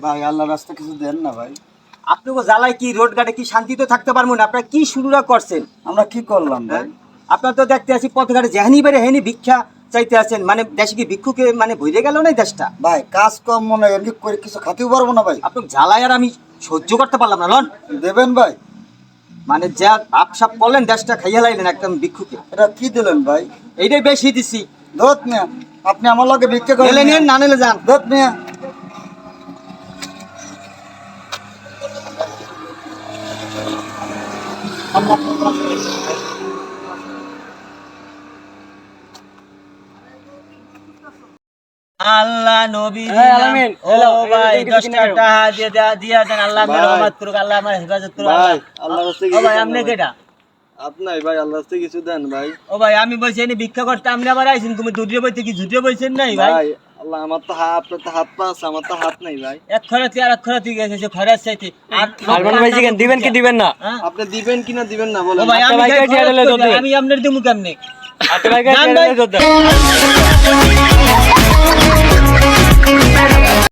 ভাই আল্লাহ রাস্তা কিছু দেন না ভাই। আপনাকে জ্বালায় কি রোড ঘাটে কি শান্তিতে থাকতে পারবো না? আপনারা কি শুরুরা করছেন? আমরা কি করলাম ভাই? আপনার তো দেখতে আছি পথঘাটে যেহানি বেড়ে হেনি ভিক্ষা চাইতে আছেন, মানে দেশে কি ভিক্ষুকে মানে ভরে গেল না দেশটা? ভাই কাজ কম মনে হয়, এমনি করে কিছু খাতেও পারবো না ভাই। আপনার জ্বালায় আর আমি সহ্য করতে পারলাম না লন। দেবেন ভাই? মানে যা আপসাপ করলেন দেশটা খাইয়া লাইলেন একদম ভিক্ষুকে। এটা কি দিলেন ভাই? এইটাই বেশি দিছি। ধত মিয়া, আপনি আমার লগে ভিক্ষা করেন? নিলে নিন, না নিলে যান। ধত মিয়া। আল্লাহ নবী হ্যাঁ, আলামিন, ও হ্যালো, ভাই এই 10 টাকা দিয়া দেন। আল্লাহ আপনার ভাই। রহমত করুক, আল্লাহ আমার হেফাজত করুক। ভাই, আল্লাহর রাস্তায় ও কিছু ভাই দেন আপনি না ভাই। কেডা? আপনাই ভাই আল্লাহর রাস্তায় কিছু দেন ভাই। ও ভাই আমি বলছি এনে ভিক্ষা করতে, আপনি আবার আইছেন তুমি দুটিয়ে বইতে কি ঝুটিয়ে বইছেন নাই ভাই? ভাই আল্লাহ আমার তো হাত, আপনার তো হাত পা আছে, আমার তো হাত নাই ভাই। এক খরাতি আর এক খরাতি গেছে, সে খরাত চাইতে আর সালমান ভাই জিজ্ঞেস দিবেন কি দিবেন না? হ্যাঁ? আপনি দিবেন কি না দিবেন না ও বলেন। ভাই আমি ভাইকে যাই টিয়া খরচ দিলে করি, যত দেবেন। আমি আপনার দিমু কেমনে? আপনার ভাইকে যান টিয়া ভাই। দিলে যত দেবেন।